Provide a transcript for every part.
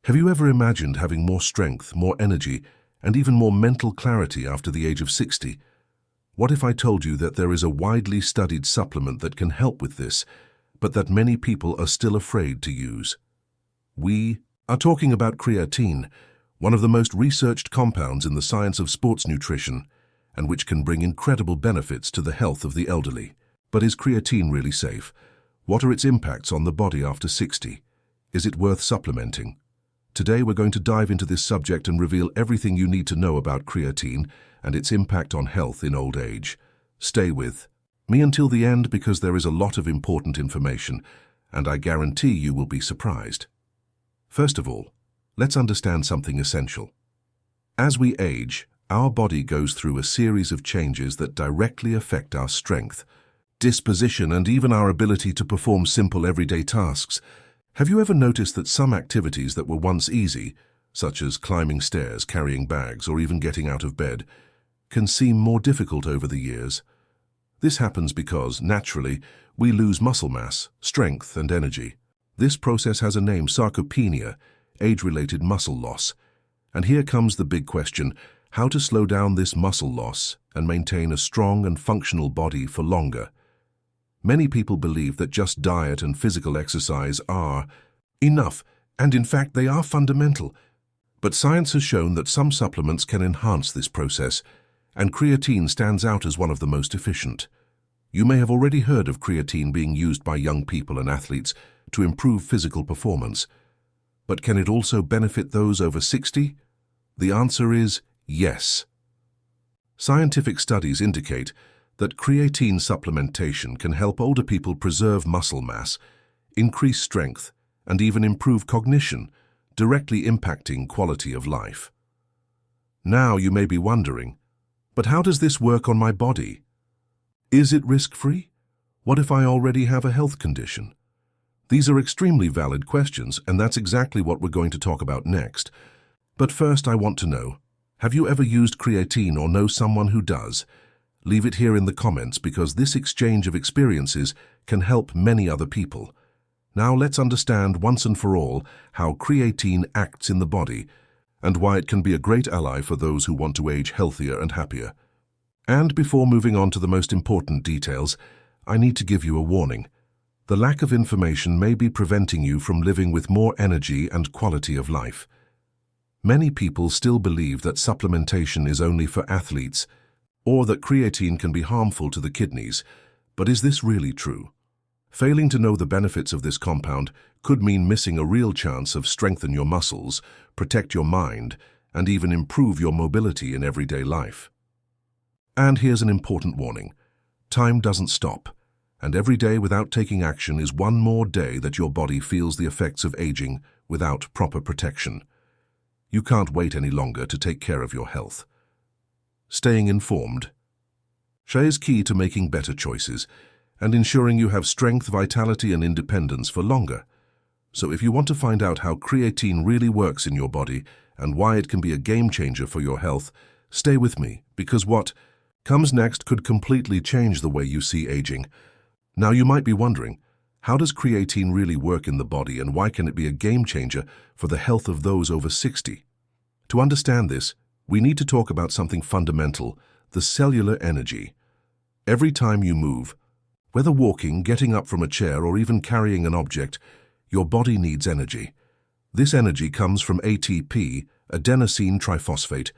Have you ever imagined having more strength, more energy, and even more mental clarity after the age of 60? What if I told you that there is a widely studied supplement that can help with this, but that many people are still afraid to use? We are talking about creatine, one of the most researched compounds in the science of sports nutrition, and which can bring incredible benefits to the health of the elderly. But is creatine really safe? What are its impacts on the body after 60? Is it worth supplementing? Today we're going to dive into this subject and reveal everything you need to know about creatine and its impact on health in old age. Stay with me until the end because there is a lot of important information, and I guarantee you will be surprised. First of all, let's understand something essential. As we age, our body goes through a series of changes that directly affect our strength, disposition, and even our ability to perform simple everyday tasks. Have you ever noticed that some activities that were once easy, such as climbing stairs, carrying bags, or even getting out of bed, can seem more difficult over the years? This happens because, naturally, we lose muscle mass, strength, and energy. This process has a name: sarcopenia, age-related muscle loss. And here comes the big question: how to slow down this muscle loss and maintain a strong and functional body for longer. Many people believe that just diet and physical exercise are enough, and in fact they are fundamental. But science has shown that some supplements can enhance this process, and creatine stands out as one of the most efficient. You may have already heard of creatine being used by young people and athletes to improve physical performance. But can it also benefit those over 60? The answer is yes. Scientific studies indicate that creatine supplementation can help older people preserve muscle mass, increase strength, and even improve cognition, directly impacting quality of life. Now you may be wondering, but how does this work on my body? Is it risk-free? What if I already have a health condition? These are extremely valid questions, and that's exactly what we're going to talk about next. But first I want to know, have you ever used creatine or know someone who does? Leave it here in the comments because this exchange of experiences can help many other people. Now let's understand once and for all how creatine acts in the body and why it can be a great ally for those who want to age healthier and happier. And before moving on to the most important details, I need to give you a warning. The lack of information may be preventing you from living with more energy and quality of life. Many people still believe that supplementation is only for athletes, or that creatine can be harmful to the kidneys. But is this really true? Failing to know the benefits of this compound could mean missing a real chance of strengthen your muscles, protect your mind, and even improve your mobility in everyday life. And here's an important warning. Time doesn't stop, and every day without taking action is one more day that your body feels the effects of aging without proper protection. You can't wait any longer to take care of your health. Staying informed is key to making better choices and ensuring you have strength, vitality, and independence for longer. So if you want to find out how creatine really works in your body and why it can be a game changer for your health, stay with me, because what comes next could completely change the way you see aging. Now you might be wondering, how does creatine really work in the body and why can it be a game changer for the health of those over 60? To understand this, we need to talk about something fundamental: the cellular energy. Every time you move, whether walking, getting up from a chair, or even carrying an object, your body needs energy. This energy comes from ATP, adenosine triphosphate,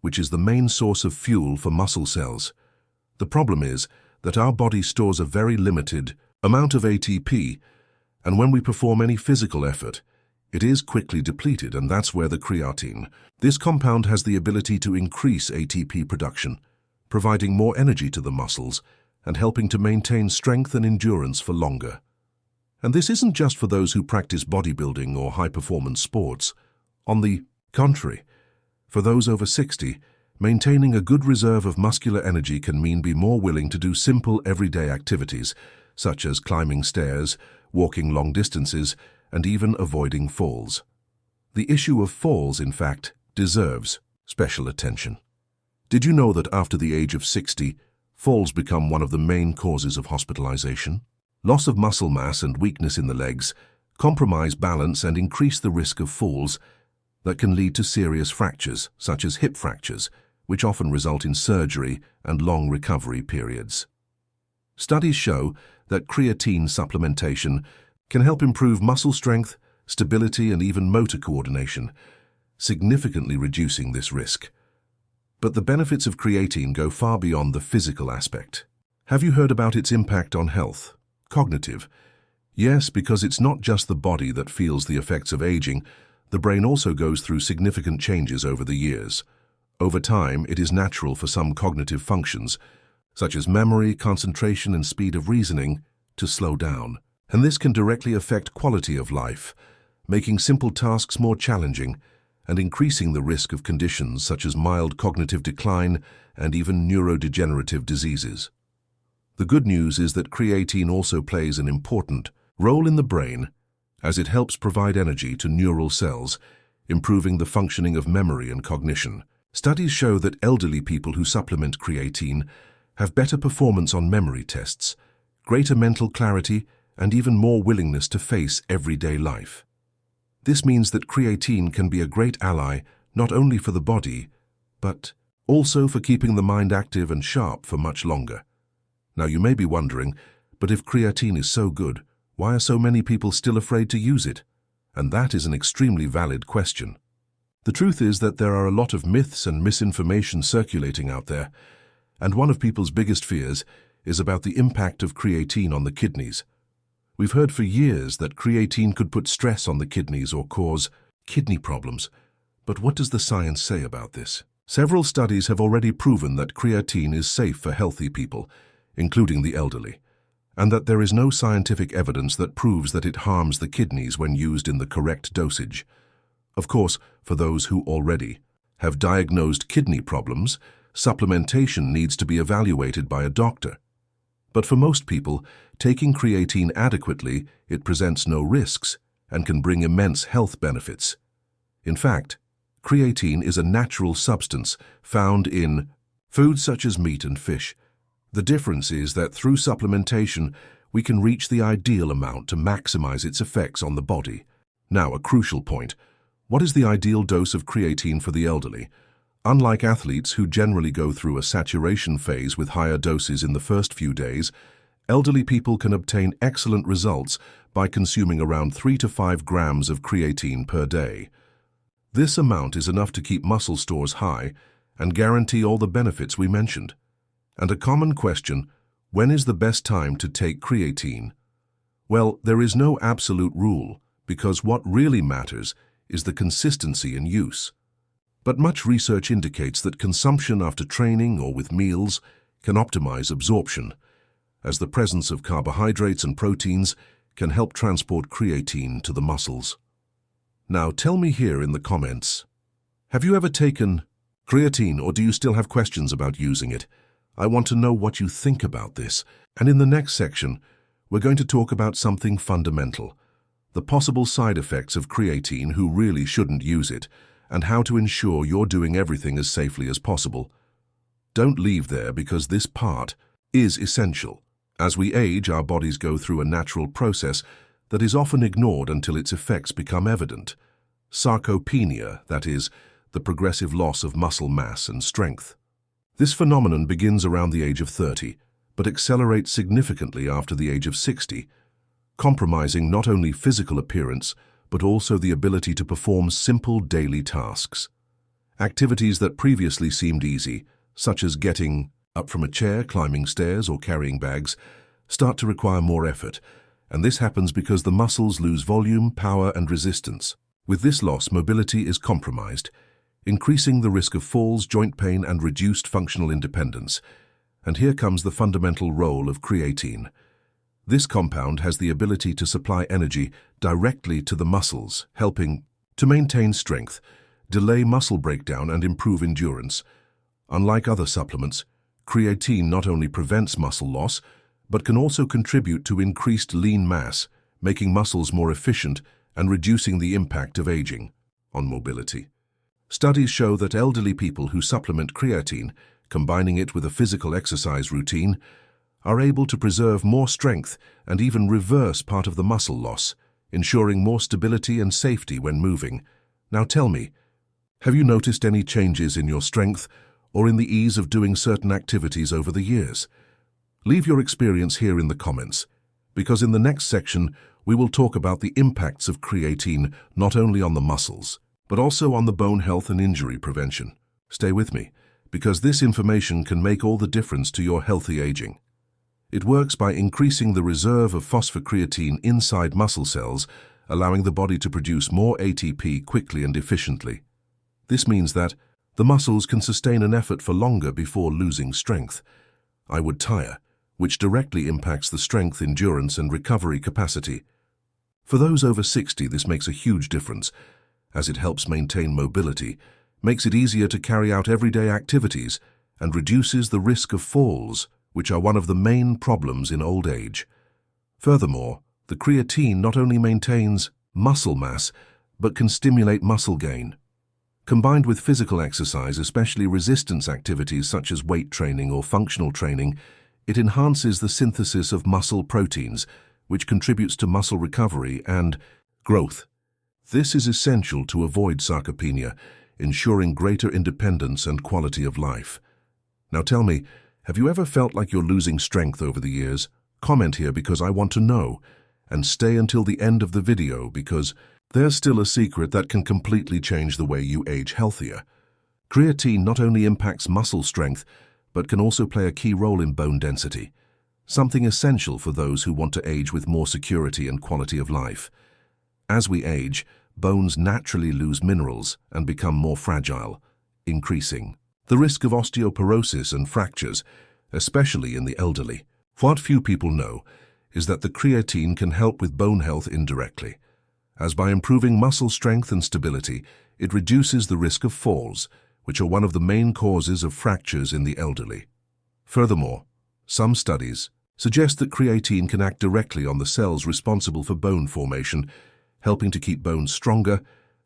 which is the main source of fuel for muscle cells. The problem is that our body stores a very limited amount of ATP, and when we perform any physical effort, it is quickly depleted, and that's where the creatine. This compound has the ability to increase ATP production, providing more energy to the muscles and helping to maintain strength and endurance for longer. And this isn't just for those who practice bodybuilding or high-performance sports. On the contrary, for those over 60, maintaining a good reserve of muscular energy can mean be more willing to do simple everyday activities, such as climbing stairs, walking long distances, and even avoiding falls. The issue of falls, in fact, deserves special attention. Did you know that after the age of 60, falls become one of the main causes of hospitalization? Loss of muscle mass and weakness in the legs, compromise balance and increase the risk of falls that can lead to serious fractures, such as hip fractures, which often result in surgery and long recovery periods. Studies show that creatine supplementation can help improve muscle strength, stability, and even motor coordination, significantly reducing this risk. But the benefits of creatine go far beyond the physical aspect. Have you heard about its impact on health? Cognitive? Yes, because it's not just the body that feels the effects of aging. The brain also goes through significant changes over the years. Over time, it is natural for some cognitive functions, such as memory, concentration, and speed of reasoning, to slow down. And this can directly affect quality of life, making simple tasks more challenging and increasing the risk of conditions such as mild cognitive decline and even neurodegenerative diseases. The good news is that creatine also plays an important role in the brain, as it helps provide energy to neural cells, improving the functioning of memory and cognition. Studies show that elderly people who supplement creatine have better performance on memory tests, greater mental clarity, and even more willingness to face everyday life. This means that creatine can be a great ally not only for the body, but also for keeping the mind active and sharp for much longer. Now you may be wondering, but if creatine is so good, why are so many people still afraid to use it? And that is an extremely valid question. The truth is that there are a lot of myths and misinformation circulating out there, and one of people's biggest fears is about the impact of creatine on the kidneys. We've heard for years that creatine could put stress on the kidneys or cause kidney problems. But what does the science say about this? Several studies have already proven that creatine is safe for healthy people, including the elderly, and that there is no scientific evidence that proves that it harms the kidneys when used in the correct dosage. Of course, for those who already have diagnosed kidney problems, supplementation needs to be evaluated by a doctor. But for most people, taking creatine adequately, it presents no risks and can bring immense health benefits. In fact, creatine is a natural substance found in foods such as meat and fish. The difference is that through supplementation, we can reach the ideal amount to maximize its effects on the body. Now, a crucial point. What is the ideal dose of creatine for the elderly? Unlike athletes who generally go through a saturation phase with higher doses in the first few days, elderly people can obtain excellent results by consuming around 3 to 5 grams of creatine per day. This amount is enough to keep muscle stores high and guarantee all the benefits we mentioned. And a common question, when is the best time to take creatine? Well, there is no absolute rule, because what really matters is the consistency in use. But much research indicates that consumption after training or with meals can optimize absorption, as the presence of carbohydrates and proteins can help transport creatine to the muscles. Now tell me here in the comments, have you ever taken creatine, or do you still have questions about using it? I want to know what you think about this. And in the next section, we're going to talk about something fundamental, the possible side effects of creatine, who really shouldn't use it, and how to ensure you're doing everything as safely as possible. Don't leave there, because this part is essential. As we age, our bodies go through a natural process that is often ignored until its effects become evident. Sarcopenia, that is, the progressive loss of muscle mass and strength. This phenomenon begins around the age of 30, but accelerates significantly after the age of 60, compromising not only physical appearance, but also the ability to perform simple daily tasks. Activities that previously seemed easy, such as getting up from a chair, climbing stairs, or carrying bags, start to require more effort, and this happens because the muscles lose volume, power, and resistance. With this loss, mobility is compromised, increasing the risk of falls, joint pain, and reduced functional independence. And here comes the fundamental role of creatine. This compound has the ability to supply energy directly to the muscles, helping to maintain strength, delay muscle breakdown, and improve endurance. Unlike other supplements, creatine not only prevents muscle loss, but can also contribute to increased lean mass, making muscles more efficient and reducing the impact of aging on mobility. Studies show that elderly people who supplement creatine, combining it with a physical exercise routine, are able to preserve more strength and even reverse part of the muscle loss, ensuring more stability and safety when moving. Now tell me, have you noticed any changes in your strength or in the ease of doing certain activities over the years? Leave your experience here in the comments, because in the next section we will talk about the impacts of creatine not only on the muscles, but also on the bone health and injury prevention. Stay with me, because this information can make all the difference to your healthy aging. It works by increasing the reserve of phosphocreatine inside muscle cells, allowing the body to produce more ATP quickly and efficiently. This means that the muscles can sustain an effort for longer before losing strength. I would tire, which directly impacts the strength, endurance, and recovery capacity. For those over 60, this makes a huge difference, as it helps maintain mobility, makes it easier to carry out everyday activities, and reduces the risk of falls, which are one of the main problems in old age. Furthermore, the creatine not only maintains muscle mass, but can stimulate muscle gain. Combined with physical exercise, especially resistance activities such as weight training or functional training, it enhances the synthesis of muscle proteins, which contributes to muscle recovery and growth. This is essential to avoid sarcopenia, ensuring greater independence and quality of life. Now tell me, have you ever felt like you're losing strength over the years? Comment here because I want to know, and stay until the end of the video because there's still a secret that can completely change the way you age healthier. Creatine not only impacts muscle strength, but can also play a key role in bone density, something essential for those who want to age with more security and quality of life. As we age, bones naturally lose minerals and become more fragile, increasing the risk of osteoporosis and fractures, especially in the elderly. What few people know is that the creatine can help with bone health indirectly, as by improving muscle strength and stability, it reduces the risk of falls, which are one of the main causes of fractures in the elderly. Furthermore, some studies suggest that creatine can act directly on the cells responsible for bone formation, helping to keep bones stronger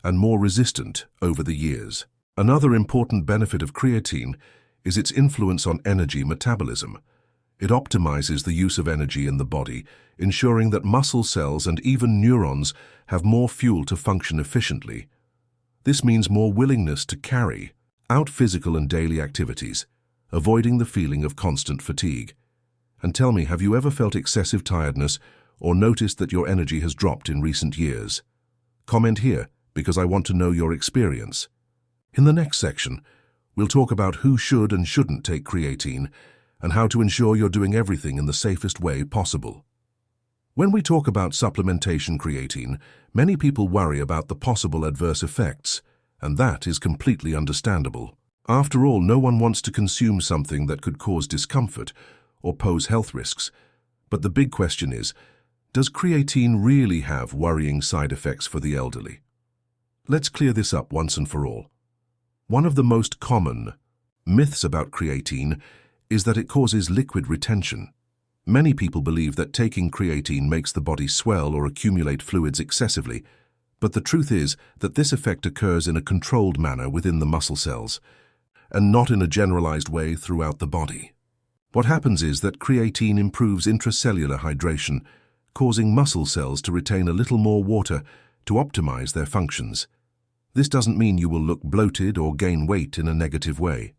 and more resistant over the years. Another important benefit of creatine is its influence on energy metabolism. It optimizes the use of energy in the body, ensuring that muscle cells and even neurons have more fuel to function efficiently. This means more willingness to carry out physical and daily activities, avoiding the feeling of constant fatigue. And tell me, have you ever felt excessive tiredness or noticed that your energy has dropped in recent years? Comment here because I want to know your experience. In the next section, we'll talk about who should and shouldn't take creatine and how to ensure you're doing everything in the safest way possible. When we talk about supplementation creatine, many people worry about the possible adverse effects, and that is completely understandable. After all, no one wants to consume something that could cause discomfort or pose health risks. But the big question is, does creatine really have worrying side effects for the elderly? Let's clear this up once and for all. One of the most common myths about creatine is that it causes liquid retention. Many people believe that taking creatine makes the body swell or accumulate fluids excessively, but the truth is that this effect occurs in a controlled manner within the muscle cells, and not in a generalized way throughout the body. What happens is that creatine improves intracellular hydration, causing muscle cells to retain a little more water to optimize their functions. This doesn't mean you will look bloated or gain weight in a negative way.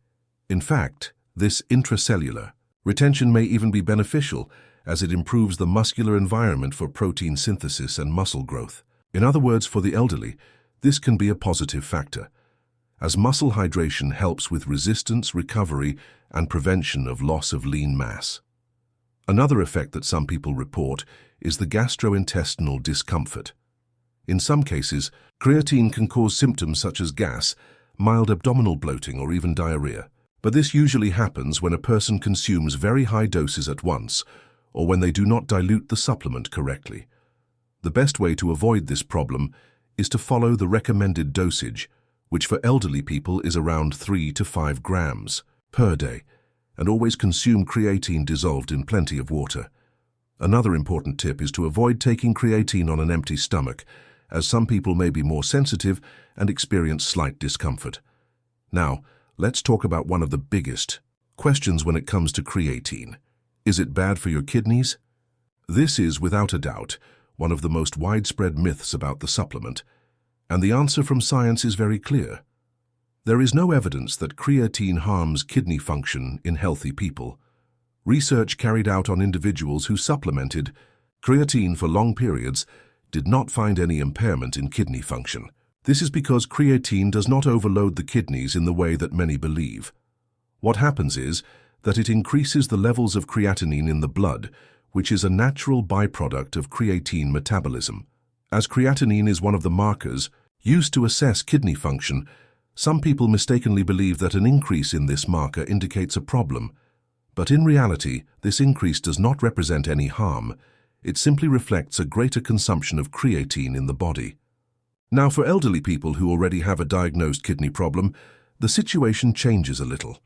In fact, this intracellular retention may even be beneficial as it improves the muscular environment for protein synthesis and muscle growth. In other words, for the elderly, this can be a positive factor, as muscle hydration helps with resistance, recovery, and prevention of loss of lean mass. Another effect that some people report is the gastrointestinal discomfort. In some cases, creatine can cause symptoms such as gas, mild abdominal bloating, or even diarrhea. But this usually happens when a person consumes very high doses at once, or when they do not dilute the supplement correctly. The best way to avoid this problem is to follow the recommended dosage, which for elderly people is around 3 to 5 grams per day, and always consume creatine dissolved in plenty of water. Another important tip is to avoid taking creatine on an empty stomach, as some people may be more sensitive and experience slight discomfort. Now, let's talk about one of the biggest questions when it comes to creatine. Is it bad for your kidneys? This is, without a doubt, one of the most widespread myths about the supplement, and the answer from science is very clear. There is no evidence that creatine harms kidney function in healthy people. Research carried out on individuals who supplemented creatine for long periods did not find any impairment in kidney function. This is because creatine does not overload the kidneys in the way that many believe. What happens is that it increases the levels of creatinine in the blood, which is a natural byproduct of creatine metabolism. As creatinine is one of the markers used to assess kidney function, some people mistakenly believe that an increase in this marker indicates a problem. But in reality, this increase does not represent any harm. It simply reflects a greater consumption of creatine in the body. Now, for elderly people who already have a diagnosed kidney problem, the situation changes a little.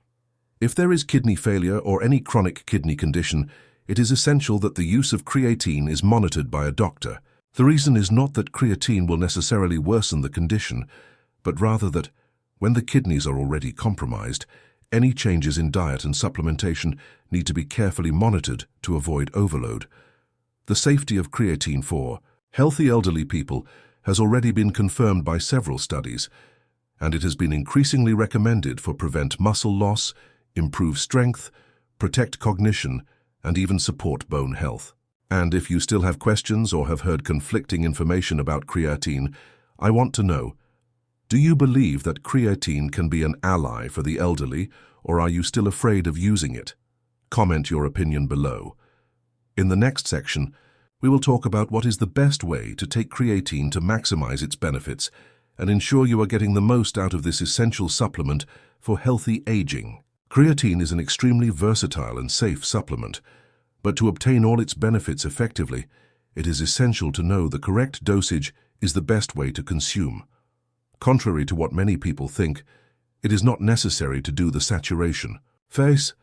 If there is kidney failure or any chronic kidney condition, it is essential that the use of creatine is monitored by a doctor. The reason is not that creatine will necessarily worsen the condition, but rather that, when the kidneys are already compromised, any changes in diet and supplementation need to be carefully monitored to avoid overload. The safety of creatine for healthy elderly people has already been confirmed by several studies, and it has been increasingly recommended for prevent muscle loss, improve strength, protect cognition, and even support bone health. And if you still have questions or have heard conflicting information about creatine, I want to know, do you believe that creatine can be an ally for the elderly, or are you still afraid of using it? Comment your opinion below. In the next section, we will talk about what is the best way to take creatine to maximize its benefits and ensure you are getting the most out of this essential supplement for healthy aging. Creatine is an extremely versatile and safe supplement, but to obtain all its benefits effectively, it is essential to know the correct dosage is the best way to consume. Contrary to what many people think, it is not necessary to do the saturation phase,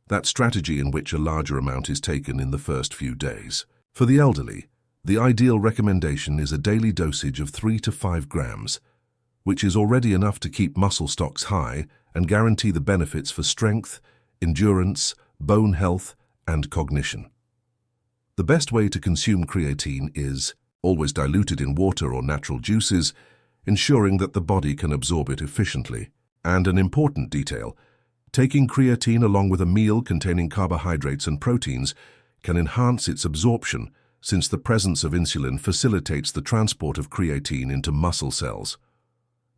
that strategy in which a larger amount is taken in the first few days. For the elderly, the ideal recommendation is a daily dosage of 3 to 5 grams, which is already enough to keep muscle stocks high and guarantee the benefits for strength, endurance, bone health, and cognition. The best way to consume creatine is always diluted in water or natural juices, ensuring that the body can absorb it efficiently. And an important detail, taking creatine along with a meal containing carbohydrates and proteins can enhance its absorption, since the presence of insulin facilitates the transport of creatine into muscle cells.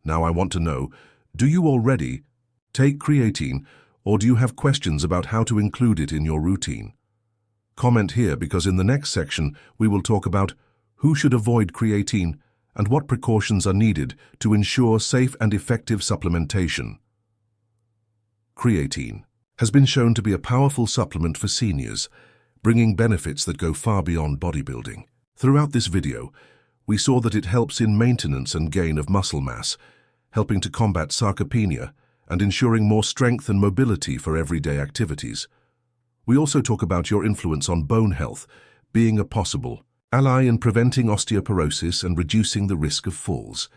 Now I want to know, do you already take creatine, or do you have questions about how to include it in your routine? Comment here, because in the next section we will talk about who should avoid creatine and what precautions are needed to ensure safe and effective supplementation. Creatine has been shown to be a powerful supplement for seniors, bringing benefits that go far beyond bodybuilding. Throughout this video, we saw that it helps in maintenance and gain of muscle mass, helping to combat sarcopenia and ensuring more strength and mobility for everyday activities. We also talk about your influence on bone health, being a possible ally in preventing osteoporosis and reducing the risk of falls,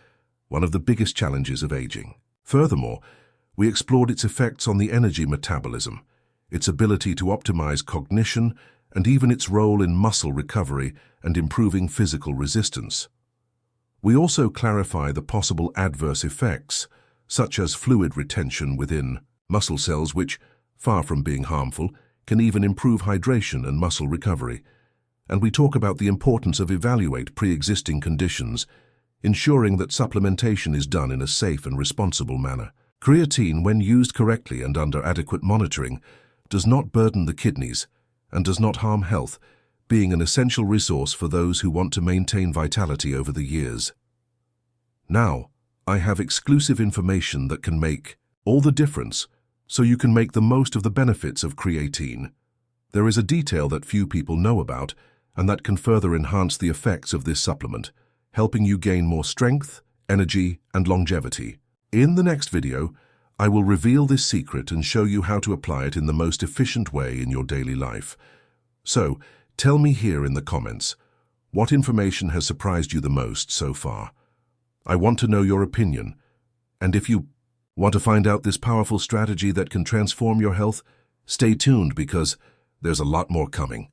one of the biggest challenges of aging. Furthermore, we explored its effects on the energy metabolism, its ability to optimize cognition, and even its role in muscle recovery and improving physical resistance. We also clarify the possible adverse effects, such as fluid retention within muscle cells, which, far from being harmful, can even improve hydration and muscle recovery. And we talk about the importance of evaluate pre-existing conditions, ensuring that supplementation is done in a safe and responsible manner. Creatine, when used correctly and under adequate monitoring, does not burden the kidneys and does not harm health, being an essential resource for those who want to maintain vitality over the years. Now, I have exclusive information that can make all the difference, so you can make the most of the benefits of creatine. There is a detail that few people know about, and that can further enhance the effects of this supplement, helping you gain more strength, energy, and longevity. In the next video, I will reveal this secret and show you how to apply it in the most efficient way in your daily life. So, tell me here in the comments, what information has surprised you the most so far? I want to know your opinion. And if you want to find out this powerful strategy that can transform your health, stay tuned because there's a lot more coming.